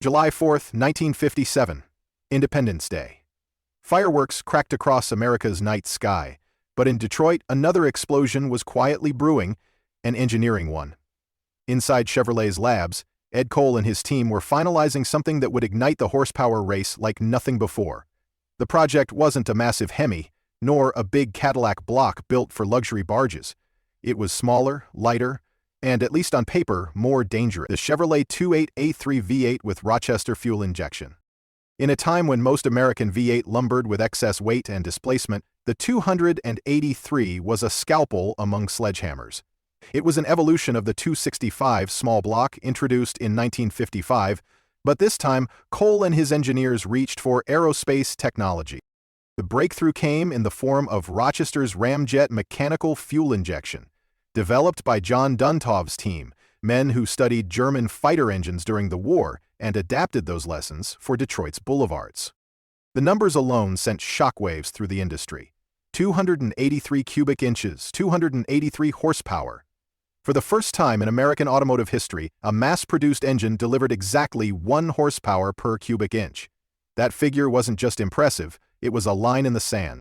July 4, 1957, Independence Day. Fireworks cracked across America's night sky, but in Detroit, another explosion was quietly brewing, an engineering one. Inside Chevrolet's labs, Ed Cole and his team were finalizing something that would ignite the horsepower race like nothing before. The project wasn't a massive Hemi, nor a big Cadillac block built for luxury barges. It was smaller, lighter, and, at least on paper, more dangerous. The Chevrolet 28A3 V8 with Rochester fuel injection. In a time when most American V8 lumbered with excess weight and displacement, the 283 was a scalpel among sledgehammers. It was an evolution of the 265 small block introduced in 1955, but this time Cole and his engineers reached for aerospace technology. The breakthrough came in the form of Rochester's ramjet mechanical fuel injection. Developed by John Duntov's team, men who studied German fighter engines during the war and adapted those lessons for Detroit's boulevards. The numbers alone sent shockwaves through the industry. 283 cubic inches, 283 horsepower. For the first time in American automotive history, a mass-produced engine delivered exactly 1 horsepower per cubic inch. That figure wasn't just impressive, it was a line in the sand.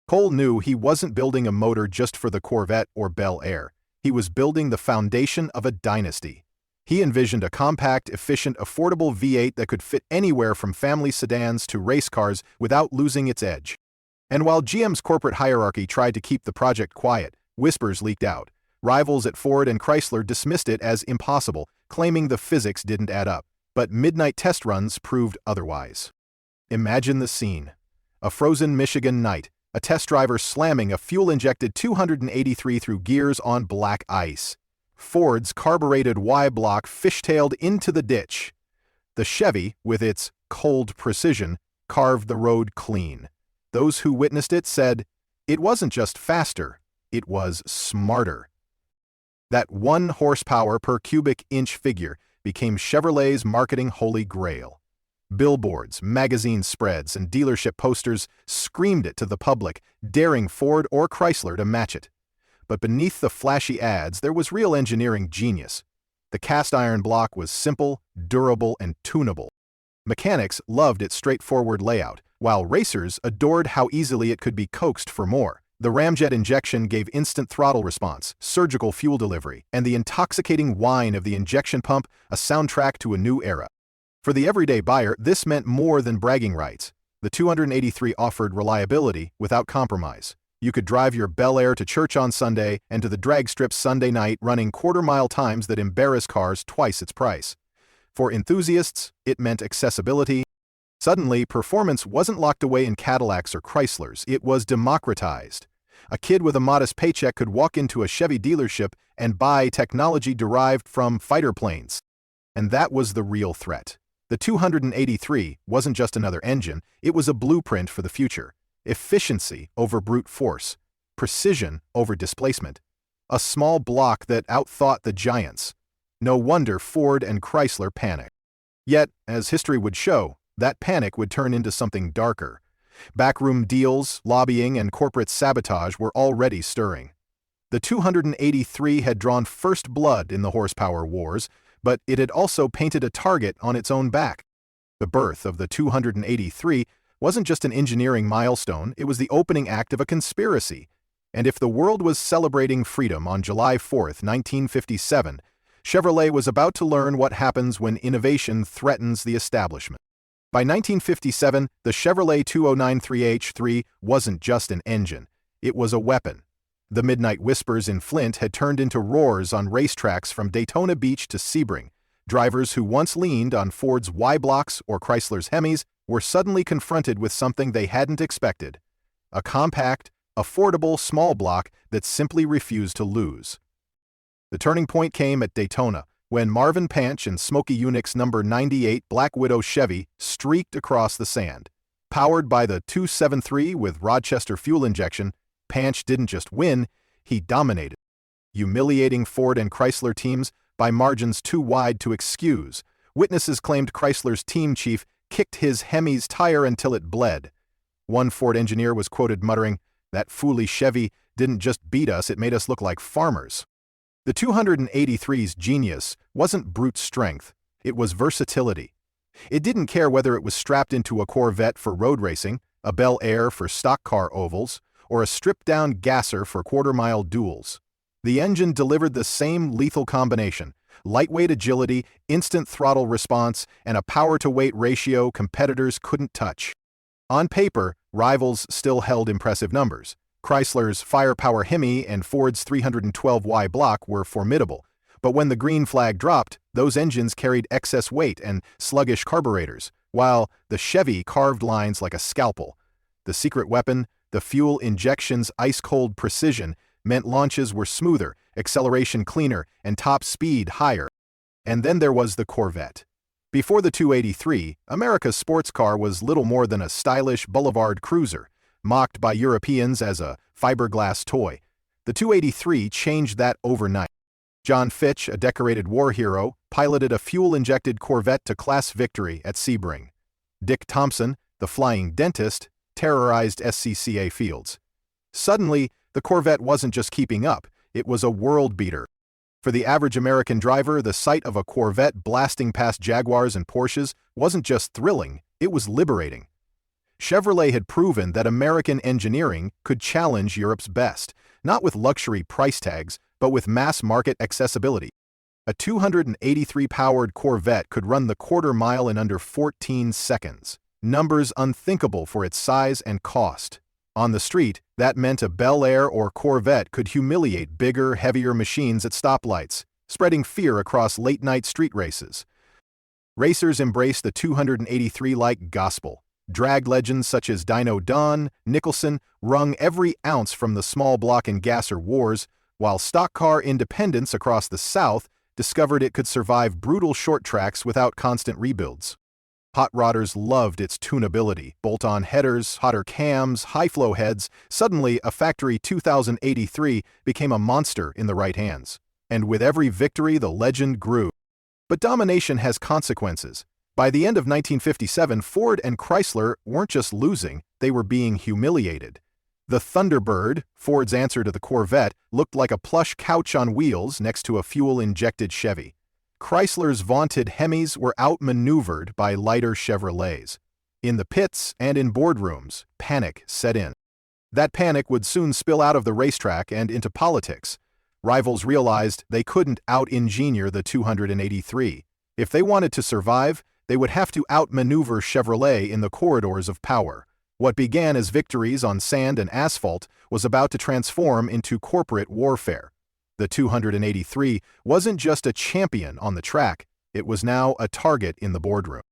Cole knew he wasn't building a motor just for the Corvette or Bel Air. He was building the foundation of a dynasty. He envisioned a compact, efficient, affordable V8 that could fit anywhere from family sedans to race cars without losing its edge. And while GM's corporate hierarchy tried to keep the project quiet, whispers leaked out. Rivals at Ford and Chrysler dismissed it as impossible, claiming the physics didn't add up. But midnight test runs proved otherwise. Imagine the scene. A frozen Michigan night, a test driver slamming a fuel-injected 283 through gears on black ice. Ford's carbureted Y-block fishtailed into the ditch. The Chevy, with its cold precision, carved the road clean. Those who witnessed it said, it wasn't just faster, it was smarter. That 1 horsepower per cubic inch figure became Chevrolet's marketing holy grail. Billboards, magazine spreads, and dealership posters screamed it to the public, daring Ford or Chrysler to match it. But beneath the flashy ads, there was real engineering genius. The cast-iron block was simple, durable, and tunable. Mechanics loved its straightforward layout, while racers adored how easily it could be coaxed for more. The ramjet injection gave instant throttle response, surgical fuel delivery, and the intoxicating whine of the injection pump a soundtrack to a new era. For the everyday buyer, this meant more than bragging rights. The 283 offered reliability without compromise. You could drive your Bel Air to church on Sunday and to the drag strip Sunday night running quarter-mile times that embarrass cars twice its price. For enthusiasts, it meant accessibility. Suddenly, performance wasn't locked away in Cadillacs or Chryslers, it was democratized. A kid with a modest paycheck could walk into a Chevy dealership and buy technology derived from fighter planes. And that was the real threat. The 283 wasn't just another engine, it was a blueprint for the future. Efficiency over brute force, precision over displacement. A small block that outthought the giants. No wonder Ford and Chrysler panicked. Yet, as history would show, that panic would turn into something darker. Backroom deals, lobbying, and corporate sabotage were already stirring. The 283 had drawn first blood in the horsepower wars, but it had also painted a target on its own back. The birth of the 283 wasn't just an engineering milestone, it was the opening act of a conspiracy. And if the world was celebrating freedom on July 4, 1957, Chevrolet was about to learn what happens when innovation threatens the establishment. By 1957, the Chevrolet 2093H3 wasn't just an engine, it was a weapon. The midnight whispers in Flint had turned into roars on racetracks from Daytona Beach to Sebring. Drivers who once leaned on Ford's Y-blocks or Chrysler's Hemis were suddenly confronted with something they hadn't expected. A compact, affordable small block that simply refused to lose. The turning point came at Daytona, when Marvin Panch and Smokey Yunick's number 98 Black Widow Chevy streaked across the sand. Powered by the 273 with Rochester fuel injection, Panch didn't just win, he dominated, humiliating Ford and Chrysler teams by margins too wide to excuse. Witnesses claimed Chrysler's team chief kicked his Hemi's tire until it bled. One Ford engineer was quoted muttering, "That Fuelie Chevy didn't just beat us, it made us look like farmers." The 283's genius wasn't brute strength, it was versatility. It didn't care whether it was strapped into a Corvette for road racing, a Bel Air for stock car ovals, or a stripped-down gasser for quarter-mile duels. The engine delivered the same lethal combination: lightweight agility, instant throttle response, and a power-to-weight ratio competitors couldn't touch. On paper, rivals still held impressive numbers. Chrysler's Firepower Hemi and Ford's 312Y block were formidable, but when the green flag dropped, those engines carried excess weight and sluggish carburetors, while the Chevy carved lines like a scalpel. The secret weapon, the fuel injection's ice-cold precision, meant launches were smoother, acceleration cleaner, and top speed higher. And then there was the Corvette. Before the 283, America's sports car was little more than a stylish boulevard cruiser, mocked by Europeans as a fiberglass toy. The 283 changed that overnight. John Fitch, a decorated war hero, piloted a fuel-injected Corvette to class victory at Sebring. Dick Thompson, the flying dentist, terrorized SCCA fields. Suddenly, the Corvette wasn't just keeping up, it was a world beater. For the average American driver, the sight of a Corvette blasting past Jaguars and Porsches wasn't just thrilling, it was liberating. Chevrolet had proven that American engineering could challenge Europe's best, not with luxury price tags, but with mass-market accessibility. A 283-powered Corvette could run the quarter mile in under 14 seconds, numbers unthinkable for its size and cost. On the street, that meant a Bel Air or Corvette could humiliate bigger, heavier machines at stoplights, spreading fear across late-night street races. Racers embraced the 283 like gospel. Drag legends such as Dino Don, Nicholson wrung every ounce from the small block and gasser wars, while stock car independents across the South discovered it could survive brutal short tracks without constant rebuilds. Hot rodders loved its tunability: bolt-on headers, hotter cams, high-flow heads. Suddenly, a factory 2083 became a monster in the right hands. And with every victory, the legend grew. But domination has consequences. By the end of 1957, Ford and Chrysler weren't just losing, they were being humiliated. The Thunderbird, Ford's answer to the Corvette, looked like a plush couch on wheels next to a fuel-injected Chevy. Chrysler's vaunted Hemis were outmaneuvered by lighter Chevrolets. In the pits and in boardrooms, panic set in. That panic would soon spill out of the racetrack and into politics. Rivals realized they couldn't out-engineer the 283. If they wanted to survive, they would have to outmaneuver Chevrolet in the corridors of power. What began as victories on sand and asphalt was about to transform into corporate warfare. The 283 wasn't just a champion on the track, it was now a target in the boardroom.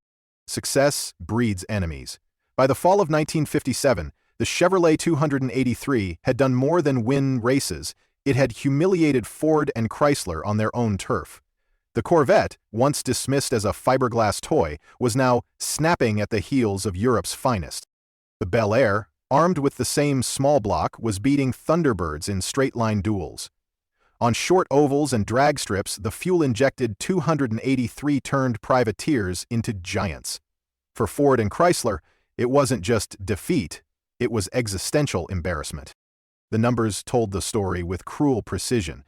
Success breeds enemies. By the fall of 1957, the Chevrolet 283 had done more than win races, it had humiliated Ford and Chrysler on their own turf. The Corvette, once dismissed as a fiberglass toy, was now snapping at the heels of Europe's finest. The Bel Air, armed with the same small block, was beating Thunderbirds in straight-line duels. On short ovals and drag strips, the fuel-injected 283 turned privateers into giants. For Ford and Chrysler, it wasn't just defeat, it was existential embarrassment. The numbers told the story with cruel precision.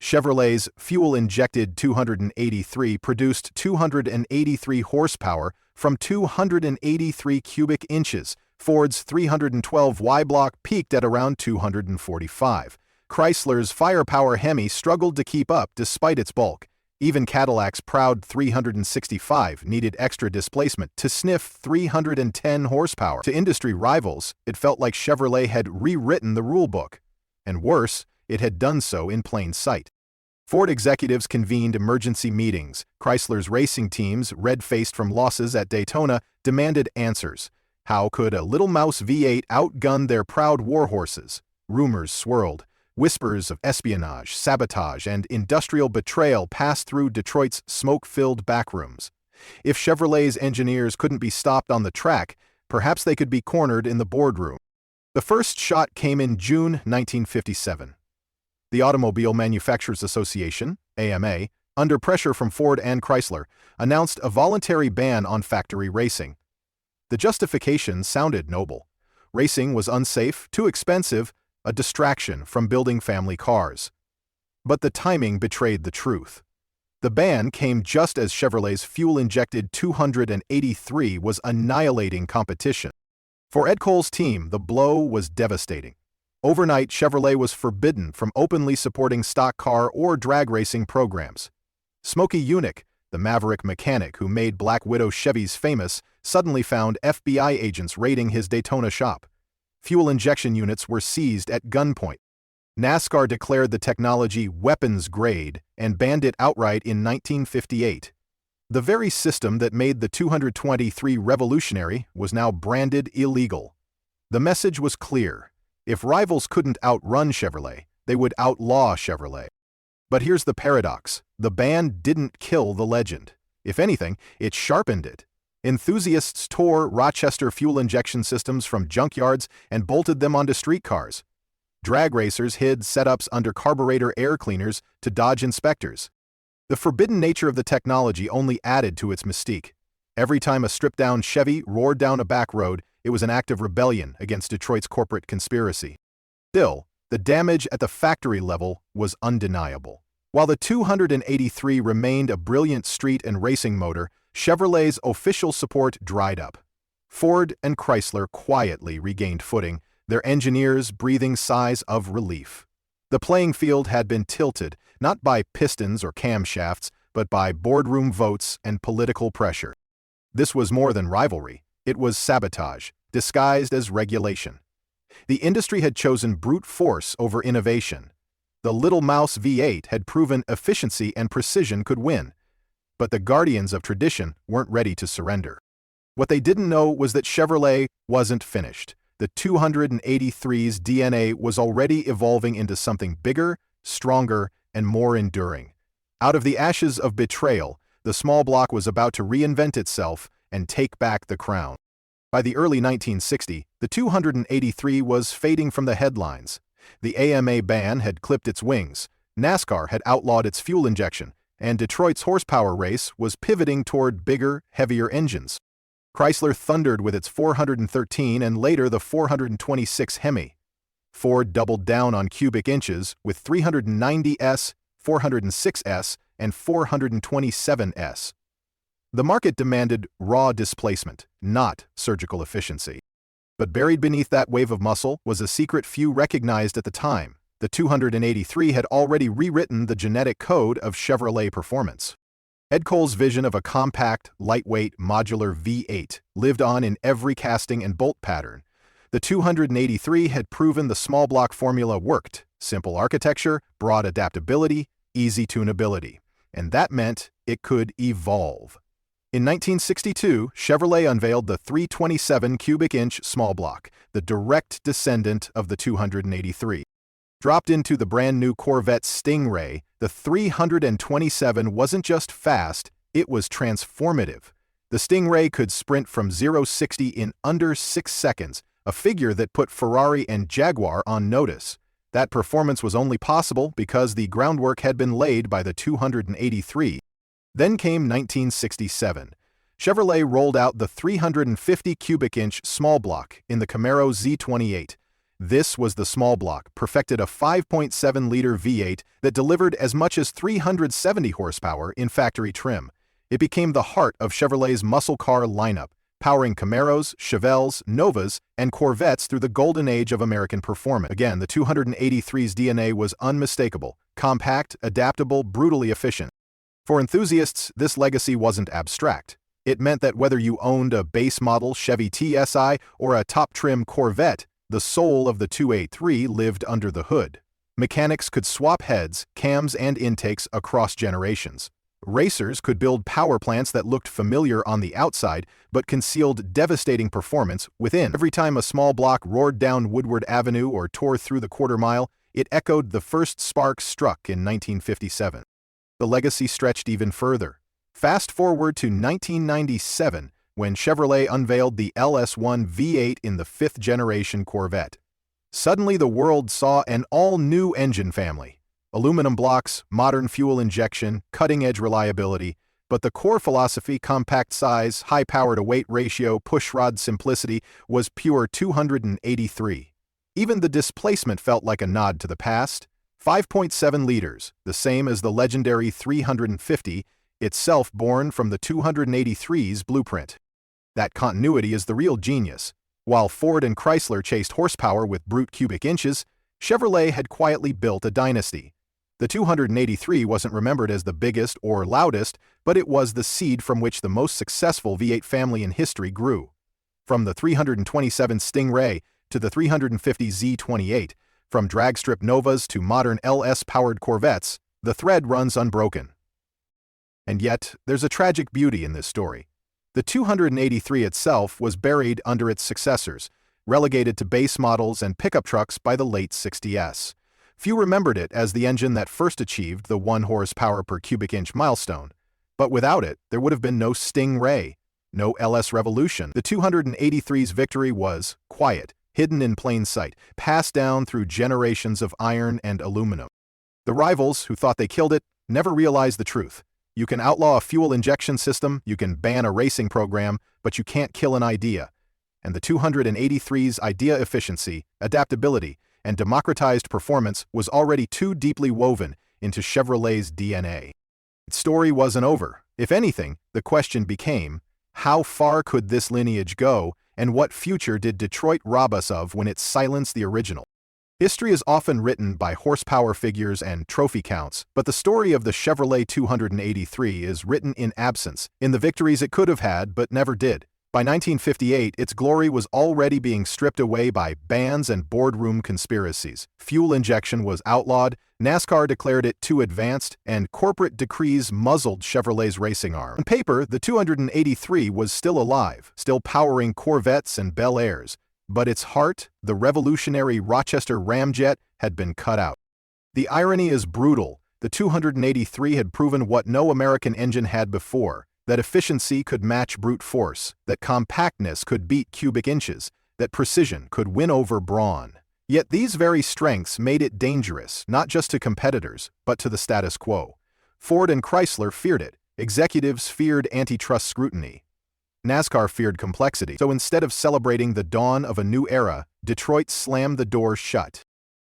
Chevrolet's fuel-injected 283 produced 283 horsepower from 283 cubic inches. Ford's 312Y block peaked at around 245. Chrysler's Firepower Hemi struggled to keep up despite its bulk. Even Cadillac's proud 365 needed extra displacement to sniff 310 horsepower. To industry rivals, it felt like Chevrolet had rewritten the rulebook. And worse, it had done so in plain sight. Ford executives convened emergency meetings. Chrysler's racing teams, red-faced from losses at Daytona, demanded answers. How could a little mouse V8 outgun their proud warhorses? Rumors swirled. Whispers of espionage, sabotage, and industrial betrayal passed through Detroit's smoke-filled backrooms. If Chevrolet's engineers couldn't be stopped on the track, perhaps they could be cornered in the boardroom. The first shot came in June 1957. The Automobile Manufacturers Association, AMA, under pressure from Ford and Chrysler, announced a voluntary ban on factory racing. The justification sounded noble. Racing was unsafe, too expensive, a distraction from building family cars. But the timing betrayed the truth. The ban came just as Chevrolet's fuel-injected 283 was annihilating competition. For Ed Cole's team, the blow was devastating. Overnight, Chevrolet was forbidden from openly supporting stock car or drag racing programs. Smokey Yunick, the maverick mechanic who made Black Widow Chevys famous, suddenly found FBI agents raiding his Daytona shop. Fuel injection units were seized at gunpoint. NASCAR declared the technology weapons-grade and banned it outright in 1958. The very system that made the 223 revolutionary was now branded illegal. The message was clear. If rivals couldn't outrun Chevrolet, they would outlaw Chevrolet. But here's the paradox. The ban didn't kill the legend. If anything, it sharpened it. Enthusiasts tore Rochester fuel injection systems from junkyards and bolted them onto streetcars. Drag racers hid setups under carburetor air cleaners to dodge inspectors. The forbidden nature of the technology only added to its mystique. Every time a stripped-down Chevy roared down a back road, it was an act of rebellion against Detroit's corporate conspiracy. Still, the damage at the factory level was undeniable. While the 283 remained a brilliant street and racing motor, Chevrolet's official support dried up. Ford and Chrysler quietly regained footing, their engineers breathing sighs of relief. The playing field had been tilted, not by pistons or camshafts, but by boardroom votes and political pressure. This was more than rivalry. It was sabotage, disguised as regulation. The industry had chosen brute force over innovation. The Little Mouse V8 had proven efficiency and precision could win. But the guardians of tradition weren't ready to surrender. What they didn't know was that Chevrolet wasn't finished. The 283's DNA was already evolving into something bigger, stronger, and more enduring. Out of the ashes of betrayal, the small block was about to reinvent itself and take back the crown. By the early 1960s, the 283 was fading from the headlines. The AMA ban had clipped its wings, NASCAR had outlawed its fuel injection, and Detroit's horsepower race was pivoting toward bigger, heavier engines. Chrysler thundered with its 413 and later the 426 Hemi. Ford doubled down on cubic inches with 390S, 406S, and 427S. The market demanded raw displacement, not surgical efficiency. But buried beneath that wave of muscle was a secret few recognized at the time. The 283 had already rewritten the genetic code of Chevrolet performance. Ed Cole's vision of a compact, lightweight, modular V8 lived on in every casting and bolt pattern. The 283 had proven the small block formula worked: simple architecture, broad adaptability, easy tunability. And that meant it could evolve. In 1962, Chevrolet unveiled the 327 cubic inch small block, the direct descendant of the 283. Dropped into the brand-new Corvette Stingray, the 327 wasn't just fast, it was transformative. The Stingray could sprint from 0-60 in under 6 seconds, a figure that put Ferrari and Jaguar on notice. That performance was only possible because the groundwork had been laid by the 283. Then came 1967. Chevrolet rolled out the 350 cubic inch small block in the Camaro Z28. This was the small block, perfected a 5.7-liter V8 that delivered as much as 370 horsepower in factory trim. It became the heart of Chevrolet's muscle car lineup, powering Camaros, Chevelles, Novas, and Corvettes through the golden age of American performance. Again, the 283's DNA was unmistakable: compact, adaptable, brutally efficient. For enthusiasts, this legacy wasn't abstract. It meant that whether you owned a base model Chevy TSI or a top-trim Corvette, the soul of the 283 lived under the hood. Mechanics could swap heads, cams, and intakes across generations. Racers could build power plants that looked familiar on the outside but concealed devastating performance within. Every time a small block roared down Woodward Avenue or tore through the quarter mile, it echoed the first spark struck in 1957. The legacy stretched even further. Fast forward to 1997, when Chevrolet unveiled the LS1 V8 in the 5th-generation Corvette. Suddenly the world saw an all-new engine family. Aluminum blocks, modern fuel injection, cutting-edge reliability, but the core philosophy, compact size, high power-to-weight ratio, pushrod simplicity, was pure 283. Even the displacement felt like a nod to the past. 5.7 liters, the same as the legendary 350, itself born from the 283's blueprint. That continuity is the real genius. While Ford and Chrysler chased horsepower with brute cubic inches, Chevrolet had quietly built a dynasty. The 283 wasn't remembered as the biggest or loudest, but it was the seed from which the most successful V8 family in history grew. From the 327 Stingray to the 350 Z28, from dragstrip Novas to modern LS-powered Corvettes, the thread runs unbroken. And yet, there's a tragic beauty in this story. The 283 itself was buried under its successors, relegated to base models and pickup trucks by the late 60s. Few remembered it as the engine that first achieved the 1 horsepower per cubic inch milestone. But without it, there would have been no Stingray, no LS Revolution. The 283's victory was quiet, hidden in plain sight, passed down through generations of iron and aluminum. The rivals, who thought they killed it, never realized the truth. You can outlaw a fuel injection system, you can ban a racing program, but you can't kill an idea. And the 283's idea efficiency, adaptability, and democratized performance was already too deeply woven into Chevrolet's DNA. Its story wasn't over. If anything, the question became, how far could this lineage go, and what future did Detroit rob us of when it silenced the original? History is often written by horsepower figures and trophy counts, but the story of the Chevrolet 283 is written in absence, in the victories it could have had but never did. By 1958, its glory was already being stripped away by bans and boardroom conspiracies. Fuel injection was outlawed, NASCAR declared it too advanced, and corporate decrees muzzled Chevrolet's racing arm. On paper, the 283 was still alive, still powering Corvettes and Bel Airs, but its heart, the revolutionary Rochester Ramjet, had been cut out. The irony is brutal. The 283 had proven what no American engine had before, that efficiency could match brute force, that compactness could beat cubic inches, that precision could win over brawn. Yet these very strengths made it dangerous, not just to competitors, but to the status quo. Ford and Chrysler feared it. Executives feared antitrust scrutiny. NASCAR feared complexity. So instead of celebrating the dawn of a new era, Detroit slammed the door shut.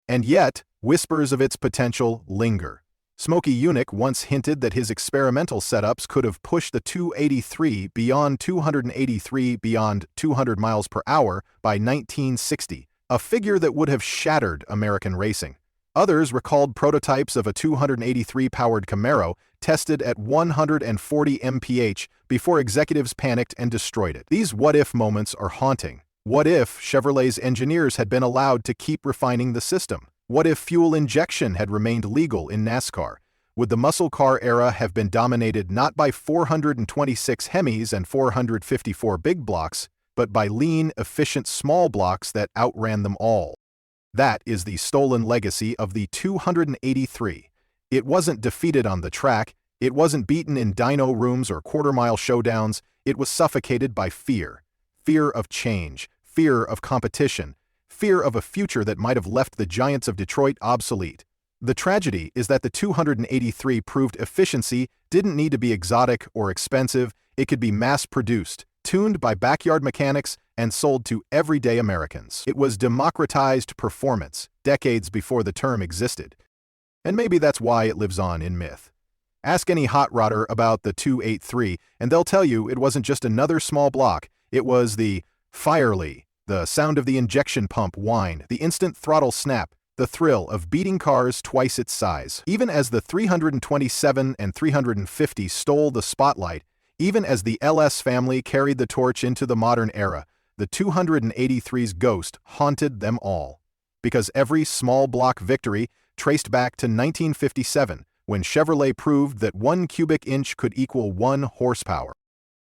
And yet, whispers of its potential linger. Smokey Yunick once hinted that his experimental setups could have pushed the 283 beyond 283 beyond 200 miles per hour by 1960, a figure that would have shattered American racing. Others recalled prototypes of a 283-powered Camaro tested at 140 mph before executives panicked and destroyed it. These what-if moments are haunting. What if Chevrolet's engineers had been allowed to keep refining the system? What if fuel injection had remained legal in NASCAR? Would the muscle car era have been dominated not by 426 Hemis and 454 big blocks, but by lean, efficient small blocks that outran them all? That is the stolen legacy of the 283. It wasn't defeated on the track, it wasn't beaten in dyno rooms or quarter-mile showdowns, it was suffocated by fear. Fear of change, fear of competition, fear of a future that might have left the giants of Detroit obsolete. The tragedy is that the 283 proved efficiency didn't need to be exotic or expensive, it could be mass-produced, tuned by backyard mechanics, and sold to everyday Americans. It was democratized performance, decades before the term existed. And maybe that's why it lives on in myth. Ask any hot rodder about the 283, and they'll tell you it wasn't just another small block, it was the Fuelie, the sound of the injection pump whine, the instant throttle snap, the thrill of beating cars twice its size. Even as the 327 and 350 stole the spotlight, even as the LS family carried the torch into the modern era, the 283's ghost haunted them all. Because every small block victory traced back to 1957, when Chevrolet proved that 1 cubic inch could equal 1 horsepower.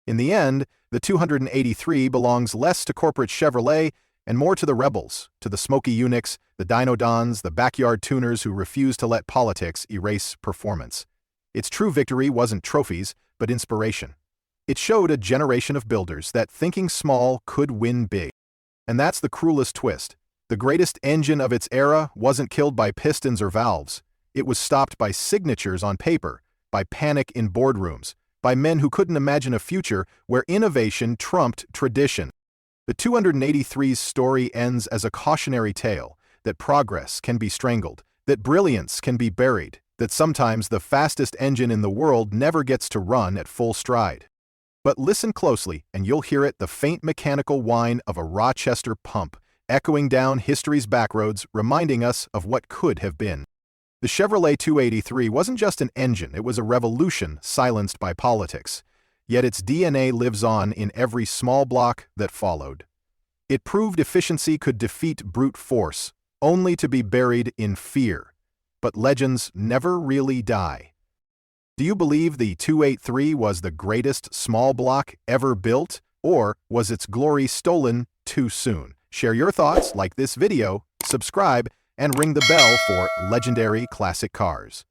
In the end, the 283 belongs less to corporate Chevrolet and more to the rebels, to the Smokey Yunicks, the Dyno Dons, the backyard tuners who refuse to let politics erase performance. Its true victory wasn't trophies, but inspiration. It showed a generation of builders that thinking small could win big. And that's the cruelest twist. The greatest engine of its era wasn't killed by pistons or valves. It was stopped by signatures on paper, by panic in boardrooms, by men who couldn't imagine a future where innovation trumped tradition. The 283's story ends as a cautionary tale that progress can be strangled, That brilliance can be buried, that sometimes the fastest engine in the world never gets to run at full stride. But listen closely, and you'll hear it, the faint mechanical whine of a Rochester pump, echoing down history's backroads, reminding us of what could have been. The Chevrolet 283 wasn't just an engine, it was a revolution silenced by politics. Yet its DNA lives on in every small block that followed. It proved efficiency could defeat brute force, only to be buried in fear. But legends never really die. Do you believe the 283 was the greatest small block ever built, or was its glory stolen too soon? Share your thoughts, like this video, subscribe, and ring the bell for legendary classic cars.